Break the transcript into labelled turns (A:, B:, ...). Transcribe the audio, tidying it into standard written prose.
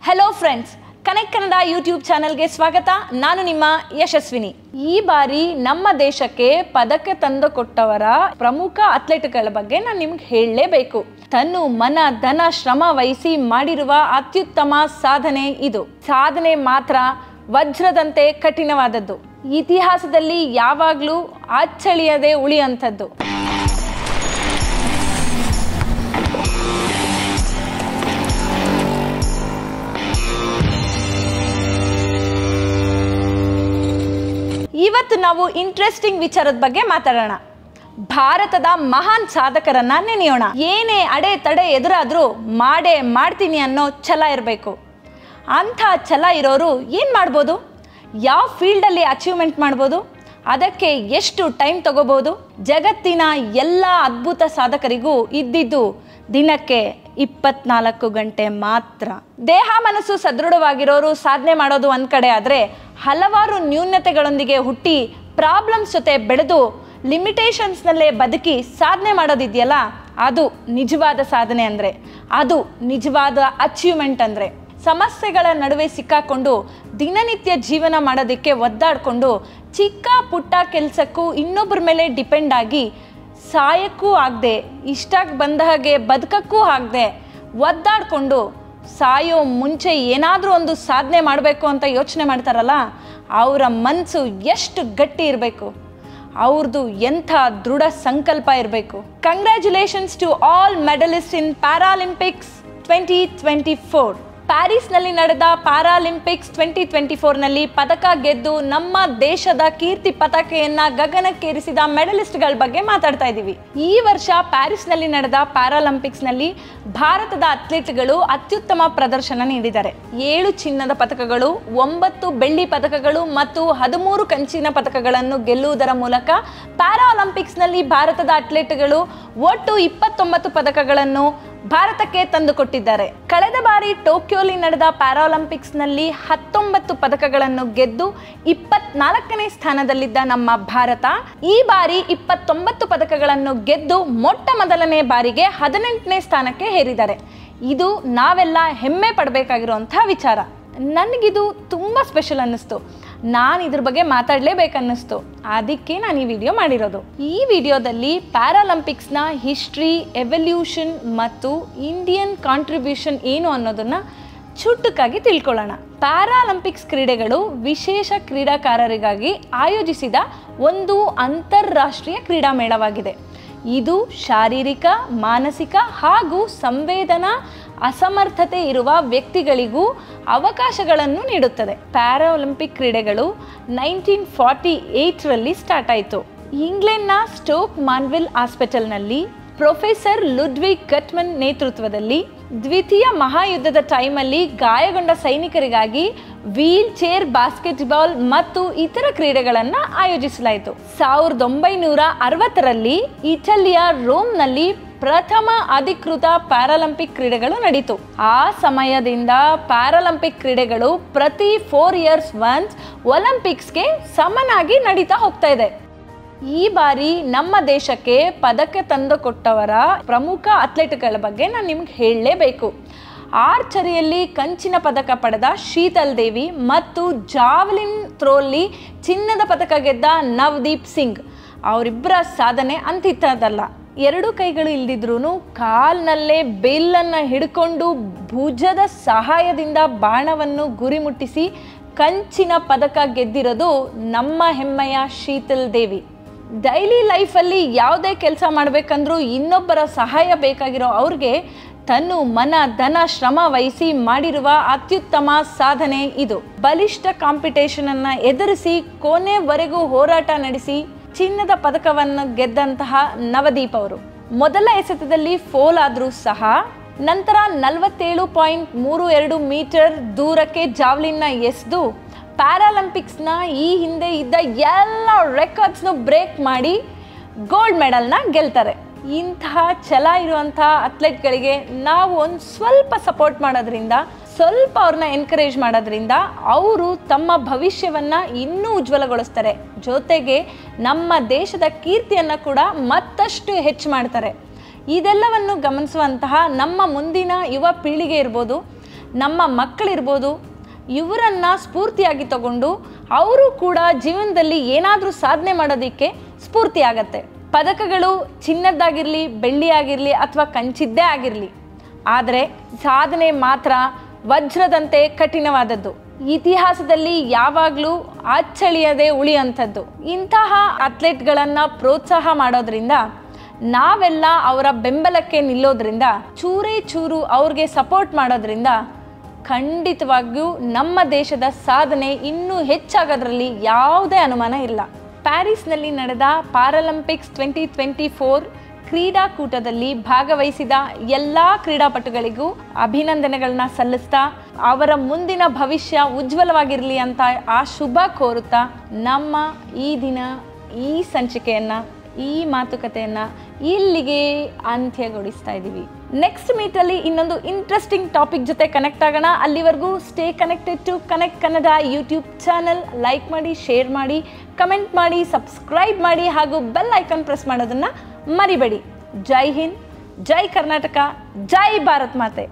A: Hello friends, connect Kannada YouTube ಚಾನಲ್ಗೆ ಸ್ವಾಗತ. ನಾನು ನಿಮ್ಮ ಯಶಸ್ವಿನಿ. ಈ ಬಾರಿ ನಮ್ಮ ದೇಶಕ್ಕೆ ಪದಕ ತಂದುಕೊಟ್ಟವರ ಪ್ರಮುಖ ಅಥ್ಲೆಟ್ಗಳ ಬಗ್ಗೆ ನಾನು ನಿಮ್ಗೆ ಹೇಳಲೇಬೇಕು. ತನ್ನು ಮನ ಧನ ಶ್ರಮ ವಹಿಸಿ ಮಾಡಿರುವ ಅತ್ಯುತ್ತಮ ಸಾಧನೆ ಇದು. ಸಾಧನೆ ಮಾತ್ರ ವಜ್ರದಂತೆ ಕಠಿಣವಾದದ್ದು, ಇತಿಹಾಸದಲ್ಲಿ ಯಾವಾಗಲೂ ಅಚ್ಚಳಿಯದೆ ಉಳಿಯುವಂಥದ್ದು. ಇವತ್ತು ನಾವು ಇಂಟ್ರೆಸ್ಟಿಂಗ್ ವಿಚಾರದ ಬಗ್ಗೆ ಮಾತಾಡೋಣ. ಭಾರತದ ಮಹಾನ್ ಸಾಧಕರನ್ನ ನೆನೆಯೋಣ. ಏನೇ ಅಡೆ ತಡೆ ಎದುರಾದ್ರೂ ಮಾಡೇ ಮಾಡ್ತೀನಿ ಅನ್ನೋ ಛಲ ಇರಬೇಕು. ಅಂಥ ಛಲ ಇರೋರು ಏನು ಮಾಡ್ಬೋದು? ಯಾವ ಫೀಲ್ಡಲ್ಲಿ ಅಚೀವ್ಮೆಂಟ್ ಮಾಡ್ಬೋದು? ಅದಕ್ಕೆ ಎಷ್ಟು ಟೈಮ್ ತಗೋಬೋದು? ಜಗತ್ತಿನ ಎಲ್ಲ ಅದ್ಭುತ ಸಾಧಕರಿಗೂ ಇದ್ದಿದ್ದು ದಿನಕ್ಕೆ 24 ಗಂಟೆ ಮಾತ್ರ. ದೇಹ ಮನಸ್ಸು ಸದೃಢವಾಗಿರೋರು ಸಾಧನೆ ಮಾಡೋದು ಒಂದು ಕಡೆ ಆದರೆ, ಹಲವಾರು ನ್ಯೂನತೆಗಳೊಂದಿಗೆ ಹುಟ್ಟಿ ಪ್ರಾಬ್ಲಮ್ಸ್ ಜೊತೆ ಬೆಳೆದು ಲಿಮಿಟೇಷನ್ಸ್ನಲ್ಲೇ ಬದುಕಿ ಸಾಧನೆ ಮಾಡೋದಿದೆಯಲ್ಲ, ಅದು ನಿಜವಾದ ಸಾಧನೆ ಅಂದರೆ, ಅದು ನಿಜವಾದ ಅಚೀವ್ಮೆಂಟ್ ಅಂದರೆ. ಸಮಸ್ಯೆಗಳ ನಡುವೆ ಸಿಕ್ಕಾಕೊಂಡು ದಿನನಿತ್ಯ ಜೀವನ ಮಾಡೋದಕ್ಕೆ ಒದ್ದಾಡಿಕೊಂಡು ಚಿಕ್ಕ ಪುಟ್ಟ ಕೆಲಸಕ್ಕೂ ಇನ್ನೊಬ್ಬರ ಮೇಲೆ ಡಿಪೆಂಡ್ ಆಗಿ ಸಾಯಕ್ಕೂ ಆಗದೆ, ಇಷ್ಟಾಗಿ ಬಂದ ಹಾಗೆ ಬದುಕಕ್ಕೂ ಆಗದೆ ಒದ್ದಾಡಿಕೊಂಡು ಸಾಯೋ ಮುಂಚೆ ಏನಾದರೂ ಒಂದು ಸಾಧನೆ ಮಾಡಬೇಕು ಅಂತ ಯೋಚನೆ ಮಾಡ್ತಾರಲ್ಲ, ಅವರ ಮನಸ್ಸು ಎಷ್ಟು ಗಟ್ಟಿ ಇರಬೇಕು, ಅವ್ರದ್ದು ಎಂಥ ದೃಢ ಸಂಕಲ್ಪ ಇರಬೇಕು. Congratulations to all medalist in Paralympics 2024. ಪ್ಯಾರಿಸ್ನಲ್ಲಿ ನಡೆದ ಪ್ಯಾರಾಲಿಂಪಿಕ್ಸ್ 2024ನಲ್ಲಿ ಪದಕ ಗೆದ್ದು ನಮ್ಮ ದೇಶದ ಕೀರ್ತಿ ಪತಾಕೆಯನ್ನ ಗಗನಕ್ಕೇರಿಸಿದ ಮೆಡಲಿಸ್ಟ್ಗಳ ಬಗ್ಗೆ ಮಾತಾಡ್ತಾ ಇದ್ದೀವಿ. ಈ ವರ್ಷ ಪ್ಯಾರಿಸ್ನಲ್ಲಿ ನಡೆದ ಪ್ಯಾರಾಲಿಂಪಿಕ್ಸ್ನಲ್ಲಿ ಭಾರತದ ಅಥ್ಲೀಟ್ಗಳು ಅತ್ಯುತ್ತಮ ಪ್ರದರ್ಶನ ನೀಡಿದ್ದಾರೆ. 7 ಚಿನ್ನದ ಪದಕಗಳು, 9 ಬೆಳ್ಳಿ ಪದಕಗಳು ಮತ್ತು 13 ಕಂಚಿನ ಪದಕಗಳನ್ನು ಗೆಲ್ಲುವುದರ ಮೂಲಕ ಪ್ಯಾರಾಲಿಂಪಿಕ್ಸ್ನಲ್ಲಿ ಭಾರತದ ಅಥ್ಲೀಟ್ಗಳು ಒಟ್ಟು 29 ಪದಕಗಳನ್ನು ಭಾರತಕ್ಕೆ ತಂದುಕೊಟ್ಟಿದ್ದಾರೆ. ಕಳೆದ ಬಾರಿ ಟೋಕಿಯೋಲಿ ನಡೆದ ಪ್ಯಾರಾಲಿಂಪಿಕ್ಸ್ನಲ್ಲಿ 19 ಪದಕಗಳನ್ನು ಗೆದ್ದು 24ನೇ ಸ್ಥಾನದಲ್ಲಿದ್ದ ನಮ್ಮ ಭಾರತ ಈ ಬಾರಿ 29 ಪದಕಗಳನ್ನು ಗೆದ್ದು ಮೊಟ್ಟ ಮೊದಲನೇ ಬಾರಿಗೆ 18ನೇ ಸ್ಥಾನಕ್ಕೆ ಏರಿದ್ದಾರೆ. ಇದು ನಾವೆಲ್ಲ ಹೆಮ್ಮೆ ಪಡಬೇಕಾಗಿರುವಂಥ ವಿಚಾರ. ನನಗಿದು ತುಂಬ ಸ್ಪೆಷಲ್ ಅನ್ನಿಸ್ತು. ನಾನು ಇದ್ರ ಬಗ್ಗೆ ಮಾತಾಡಲೇಬೇಕನ್ನಿಸ್ತು. ಅದಕ್ಕೆ ನಾನು ಈ ವಿಡಿಯೋ ಮಾಡಿರೋದು. ಈ ವಿಡಿಯೋದಲ್ಲಿ ಪ್ಯಾರಾಲಿಂಪಿಕ್ಸ್ನ ಹಿಸ್ಟ್ರಿ, ಎವಲ್ಯೂಷನ್ ಮತ್ತು ಇಂಡಿಯನ್ ಕಾಂಟ್ರಿಬ್ಯೂಷನ್ ಏನು ಅನ್ನೋದನ್ನು ಚುಟುಕಾಗಿ ತಿಳ್ಕೊಳ್ಳೋಣ. ಪ್ಯಾರಾಲಿಂಪಿಕ್ಸ್ ಕ್ರೀಡೆಗಳು ವಿಶೇಷ ಕ್ರೀಡಾಕಾರರಿಗಾಗಿ ಆಯೋಜಿಸಿದ ಒಂದು ಅಂತಾರಾಷ್ಟ್ರೀಯ ಕ್ರೀಡಾಮೇಳವಾಗಿದೆ. ಇದು ಶಾರೀರಿಕ, ಮಾನಸಿಕ ಹಾಗೂ ಸಂವೇದನಾ ಅಸಮರ್ಥತೆ ಇರುವ ವ್ಯಕ್ತಿಗಳಿಗೂ ಅವಕಾಶಗಳನ್ನು ನೀಡುತ್ತದೆ. ಪ್ಯಾರಾಲಿಂಪಿಕ್ ಕ್ರೀಡೆಗಳು 1948ರಲ್ಲಿ ಸ್ಟಾರ್ಟ್ ಆಯಿತು. ಇಂಗ್ಲೆಂಡ್ನ ಸ್ಟೋಕ್ ಮಾನ್ವಿಲ್ ಹಾಸ್ಪಿಟಲ್ನಲ್ಲಿ ಪ್ರೊಫೆಸರ್ ಲುಡ್ವಿಗ್ ಗಟ್ಮನ್ ನೇತೃತ್ವದಲ್ಲಿ ದ್ವಿತೀಯ ಮಹಾಯುದ್ಧದ ಟೈಮಲ್ಲಿ ಗಾಯಗೊಂಡ ಸೈನಿಕರಿಗಾಗಿ ವೀಲ್ ಚೇರ್, ಬಾಸ್ಕೆಟ್ಬಾಲ್ ಮತ್ತು ಇತರ ಕ್ರೀಡೆಗಳನ್ನು ಆಯೋಜಿಸಲಾಯಿತು. 1960ರಲ್ಲಿ ಇಟಲಿಯ ರೋಮ್ನಲ್ಲಿ ಪ್ರಥಮ ಅಧಿಕೃತ ಪ್ಯಾರಾಲಿಂಪಿಕ್ ಕ್ರೀಡೆಗಳು ನಡೀತು. ಆ ಸಮಯದಿಂದ ಪ್ಯಾರಾಲಿಂಪಿಕ್ ಕ್ರೀಡೆಗಳು ಪ್ರತಿ 4 years once ಒಲಿಂಪಿಕ್ಸ್ಗೆ ಸಮನಾಗಿ ನಡೀತಾ ಹೋಗ್ತಾ ಇದೆ. ಈ ಬಾರಿ ನಮ್ಮ ದೇಶಕ್ಕೆ ಪದಕ ತಂದುಕೊಟ್ಟವರ ಪ್ರಮುಖ ಅಥ್ಲೆಟ್ಗಳ ಬಗ್ಗೆ ನಾನು ನಿಮ್ಗೆ ಹೇಳಲೇಬೇಕು. ಆರ್ಚರಿಯಲ್ಲಿ ಕಂಚಿನ ಪದಕ ಪಡೆದ ಶೀತಲ್ ದೇವಿ ಮತ್ತು ಜಾವೆಲಿನ್ ಥ್ರೋಲ್ಲಿ ಚಿನ್ನದ ಪದಕ ಗೆದ್ದ ನವದೀಪ್ ಸಿಂಗ್, ಅವರಿಬ್ಬರ ಸಾಧನೆ ಅಂತಿತ್ತದಲ್ಲ. 2 ಕೈಗಳು ಇಲ್ದಿದ್ರೂ ಕಾಲ್ನಲ್ಲೇ ಬೇಲನ್ನು ಹಿಡ್ಕೊಂಡು ಭುಜದ ಸಹಾಯದಿಂದ ಬಾಣವನ್ನು ಗುರಿ ಮುಟ್ಟಿಸಿ ಕಂಚಿನ ಪದಕ ಗೆದ್ದಿರೋದು ನಮ್ಮ ಹೆಮ್ಮೆಯ ಶೀತಲ್ ದೇವಿ. ಡೈಲಿ ಲೈಫಲ್ಲಿ ಯಾವುದೇ ಕೆಲಸ ಮಾಡಬೇಕಂದ್ರೂ ಇನ್ನೊಬ್ಬರ ಸಹಾಯ ಬೇಕಾಗಿರೋ ಅವ್ರಿಗೆ ತನ್ನು ಮನ ಧನ ಶ್ರಮ ವಹಿಸಿ ಮಾಡಿರುವ ಅತ್ಯುತ್ತಮ ಸಾಧನೆ ಇದು. ಬಲಿಷ್ಠ ಕಾಂಪಿಟೇಷನನ್ನು ಎದುರಿಸಿ ಕೊನೆವರೆಗೂ ಹೋರಾಟ ನಡೆಸಿ ಚಿನ್ನದ ಪದಕವನ್ನು ಗೆದ್ದಂತಹ ನವದೀಪ್ ಅವರು ಮೊದಲ ಎಸೆತದಲ್ಲಿ ಫೋಲ್ ಆದರೂ ಸಹ ನಂತರ 47.32 ಮೀಟರ್ ದೂರಕ್ಕೆ ಜಾವ್ಲಿನ್ನ ಎಸೆದು ಪ್ಯಾರಾಲಿಂಪಿಕ್ಸ್ನ ಈ ಹಿಂದೆ ಇದ್ದ ಎಲ್ಲ ರೆಕಾರ್ಡ್ಸ್ನು ಬ್ರೇಕ್ ಮಾಡಿ ಗೋಲ್ಡ್ ಮೆಡಲ್ನ ಗೆಲ್ತಾರೆ. ಇಂತಹ ಛಲ ಇರುವಂಥ ಅಥ್ಲೆಟ್ಗಳಿಗೆ ನಾವು ಒಂದು ಸ್ವಲ್ಪ ಸಪೋರ್ಟ್ ಮಾಡೋದ್ರಿಂದ, ಸ್ವಲ್ಪ ಅವ್ರನ್ನ ಎನ್ಕರೇಜ್ ಮಾಡೋದ್ರಿಂದ ಅವರು ತಮ್ಮ ಭವಿಷ್ಯವನ್ನು ಇನ್ನೂ ಉಜ್ವಲಗೊಳಿಸ್ತಾರೆ. ಜೊತೆಗೆ ನಮ್ಮ ದೇಶದ ಕೀರ್ತಿಯನ್ನು ಕೂಡ ಮತ್ತಷ್ಟು ಹೆಚ್ಚು ಮಾಡ್ತಾರೆ. ಇದೆಲ್ಲವನ್ನು ಗಮನಿಸುವಂತಹ ನಮ್ಮ ಮುಂದಿನ ಯುವ ಪೀಳಿಗೆ ಇರ್ಬೋದು, ನಮ್ಮ ಮಕ್ಕಳಿರ್ಬೋದು, ಇವರನ್ನು ಸ್ಫೂರ್ತಿಯಾಗಿ ತಗೊಂಡು ಅವರು ಕೂಡ ಜೀವನದಲ್ಲಿ ಏನಾದರೂ ಸಾಧನೆ ಮಾಡೋದಕ್ಕೆ ಸ್ಫೂರ್ತಿ ಆಗತ್ತೆ. ಪದಕಗಳು ಚಿನ್ನದ್ದಾಗಿರಲಿ, ಬೆಳ್ಳಿಯಾಗಿರಲಿ ಅಥವಾ ಕಂಚಿದ್ದೇ ಆಗಿರಲಿ, ಆದರೆ ಸಾಧನೆ ಮಾತ್ರ ವಜ್ರದಂತೆ ಕಠಿಣವಾದದ್ದು. ಇತಿಹಾಸದಲ್ಲಿ ಯಾವಾಗಲೂ ಅಚ್ಚಳಿಯದೆ ಉಳಿಯುವಂಥದ್ದು. ಇಂತಹ ಅಥ್ಲೆಟ್ಗಳನ್ನು ಪ್ರೋತ್ಸಾಹ ಮಾಡೋದ್ರಿಂದ, ನಾವೆಲ್ಲ ಅವರ ಬೆಂಬಲಕ್ಕೆ ನಿಲ್ಲೋದ್ರಿಂದ, ಚೂರೇ ಚೂರು ಅವ್ರಿಗೆ ಸಪೋರ್ಟ್ ಮಾಡೋದ್ರಿಂದ ಖಂಡಿತವಾಗಿಯೂ ನಮ್ಮ ದೇಶದ ಸಾಧನೆ ಇನ್ನೂ ಹೆಚ್ಚಾಗೋದ್ರಲ್ಲಿ ಯಾವುದೇ ಅನುಮಾನ ಇಲ್ಲ. ಪ್ಯಾರಿಸ್ನಲ್ಲಿ ನಡೆದ ಪ್ಯಾರಾಲಿಂಪಿಕ್ಸ್ 2024 ಕ್ರೀಡಾಕೂಟದಲ್ಲಿ ಭಾಗವಹಿಸಿದ ಎಲ್ಲ ಕ್ರೀಡಾಪಟುಗಳಿಗೂ ಅಭಿನಂದನೆಗಳನ್ನ ಸಲ್ಲಿಸ್ತಾ ಅವರ ಮುಂದಿನ ಭವಿಷ್ಯ ಉಜ್ವಲವಾಗಿರಲಿ ಅಂತ ಆ ಶುಭ ಕೋರುತ್ತಾ ನಮ್ಮ ಈ ದಿನ ಈ ಸಂಚಿಕೆಯನ್ನು, ಈ ಮಾತುಕತೆಯನ್ನು ಇಲ್ಲಿಗೆ ಅಂತ್ಯಗೊಳಿಸ್ತಾ ಇದ್ದೀವಿ. ನೆಕ್ಸ್ಟ್ ಮೀಟಲ್ಲಿ ಇನ್ನೊಂದು ಇಂಟ್ರೆಸ್ಟಿಂಗ್ ಟಾಪಿಕ್ ಜೊತೆ ಕನೆಕ್ಟ್ ಆಗೋಣ. ಅಲ್ಲಿವರೆಗೂ stay connected to connect Kannada YouTube channel. Like ಮಾಡಿ, ಶೇರ್ ಮಾಡಿ, ಕಮೆಂಟ್ ಮಾಡಿ, ಸಬ್ಸ್ಕ್ರೈಬ್ ಮಾಡಿ ಹಾಗೂ ಬೆಲ್ ಐಕಾನ್ ಪ್ರೆಸ್ ಮಾಡೋದನ್ನು ಮರಿಬೇಡಿ. ಜೈ ಹಿಂದ್, ಜೈ ಕರ್ನಾಟಕ, ಜೈ ಭಾರತ್ ಮಾತೆ.